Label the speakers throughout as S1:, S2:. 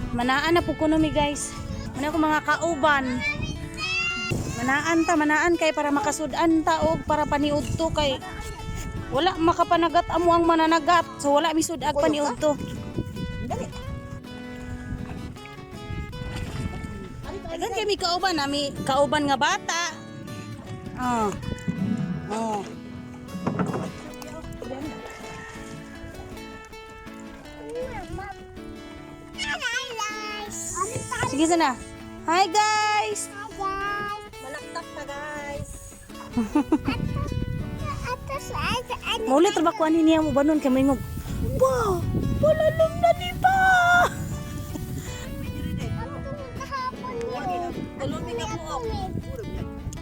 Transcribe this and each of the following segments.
S1: Manaan na po kuno mi guys. Muna ko mga kauban. Manaan kay para makasudan ta og para paniud to kay wala makapanagat amo ang mananagat. So wala mi sudag paniud to. Dagan kay mi kauban, nami kauban nga bata. Oh. Sige sana. Hi guys.
S2: Malaktak ka guys.
S1: Maulit ra ba kuan niya mo banon kay mingog. Wow! Wala nang nani pa.
S2: Tulungan ka po.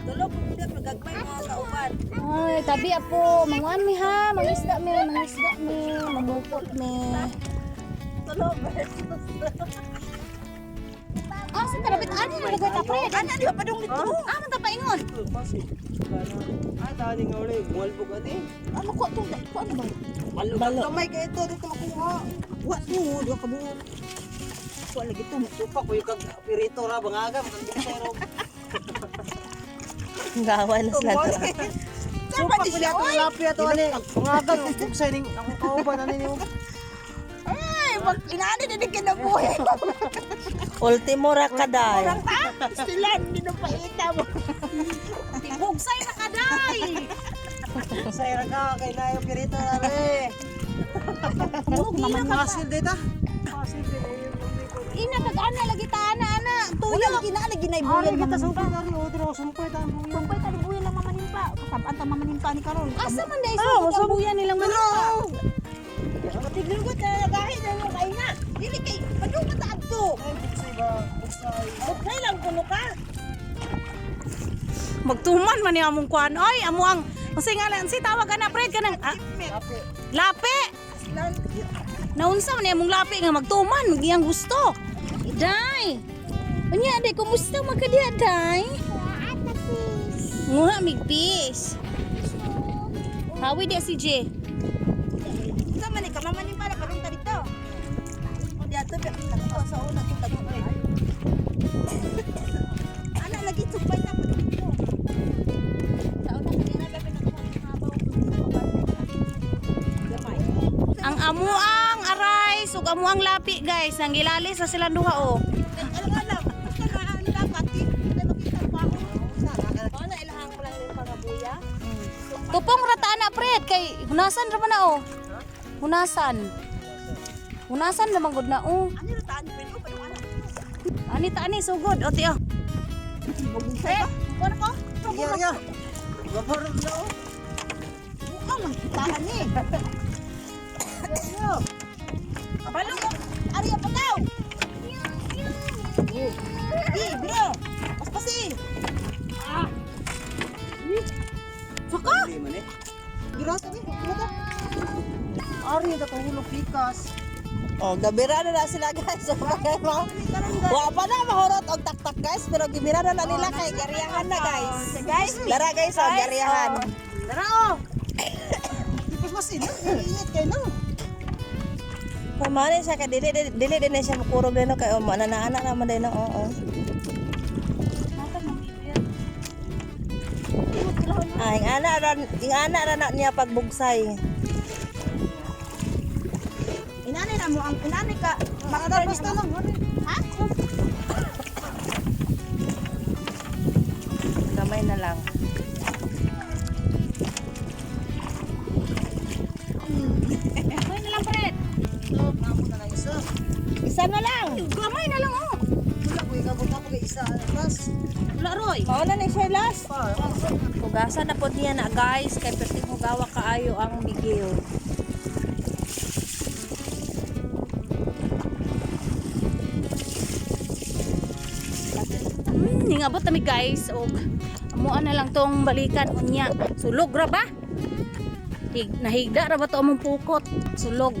S2: Tulog po dia pagagmay mo kauban.
S1: Ay, tabi apo, manguan mi ha, mangisda mi, mamukot mi.
S2: Tulog.
S1: Ah, sa tarapit ani na lagay ta pre.
S2: Ana di pa dong dito.
S1: Ah, man ta paingon.
S3: Tadi ngawli, mual po gani.
S2: Ano ko to? Ko ano ba? Balo. Kamay ka ito dito makuha. Wa mo, do ka mo. Ko lagi to.
S3: Tupak ko yung pirito ra bangaga, magkakasero.
S1: Gawan na sila to.
S3: Tupak ko niya itong lapi ato ani. Bangaga, buksay ning ang kauban ani mo.
S2: Ay, wag inani na din kinabuhi.
S1: Ultimo ra kaday.
S2: Orang ta? Sila hindi na paita mo.
S1: Bugsay na kaday.
S3: Buksay ra ka kay na yung pirito ra re.
S1: Naman
S3: Masil data. Masil
S1: ina pag-ana lagi ta ana.
S2: Tuyo lagi na lagi na
S3: Ari
S2: ibulan.
S3: kita sumpay dari otro sumpay ta buya.
S2: Sumpay ta ibulan lang mamanimpa. Kasabaan ta mamanimpa ni karon.
S1: Asa man dai sa buyan nilang manok.
S2: Tignan ko ta gahit na mo kay na. Dili kay padung ta adto.
S3: Buksay ba? Buksay.
S2: Buksay lang kuno ka.
S1: Magtuman man ni among kuan. Oy, amo ang kasi ngalan si tawag ana pred kanang
S3: Lapi.
S1: lapi.
S2: Lan
S1: Naunsa man ni among lapi nga magtuman, magiyang gusto. Day. Unya day kumusta magkadiya day? Nguha migpis. Hawi dia si J.
S2: sa man ka mamanimpa na padung ta dito. O di ato bi ko sa una kita ko. Ana lagi sumpay ta padung dito. Sa una kanya na dapat nakabaw. Gamay.
S1: Ang amuang aray, sug amuang lapi guys, nang gilali sa silang duha oh.
S2: Alam, basta na dapat hindi makita pa ako. O na ilahang ko lang yung pangabuya.
S1: Tupong rata na pred kay hunasan ra man na oh. Hunasan. Hunasan naman gud na oh.
S2: Ano yung taan pero padung ana.
S1: Ani ta ani sugod o tiyo.
S2: Eh, ano ko?
S3: Iya. Babarog na oh.
S2: Mukhang magkitahan ni. Balong mo. Ari pa daw. Bro. Paspasi. Saka.
S3: Di man eh.
S2: Giras ni. Kumata.
S3: Ari ta tulog pikas.
S2: Oh, gabira na sila guys. So, wa pa na mahorot og tak-tak guys, pero gibira na nila kay gariyahan na guys. Guys, dara guys, oh, gariyahan. Dara oh. Tapos mas init kay no.
S1: Pamane siya kay dili din na siya makurog din kay o mananaanak naman din oo. Ah, ing ana ra na niya pagbugsay.
S2: Inani na mo ang inani ka.
S3: Makatapos na lang.
S2: Ha?
S1: Kamay na lang. Kamay na lang pred.
S3: Namo na lang isa.
S1: Isa na lang. Kamay na lang oh.
S3: Wala ko ikabot ako kay isa alas.
S1: Wala roy. Mao na ni siya last. Hugasan na po niya na guys kay perting hugawa kaayo ang migil. Ningabot na mi guys og amuan na lang tong balikan unya. Sulog ra ba? Nahigda ra ba to among pukot? Sulog.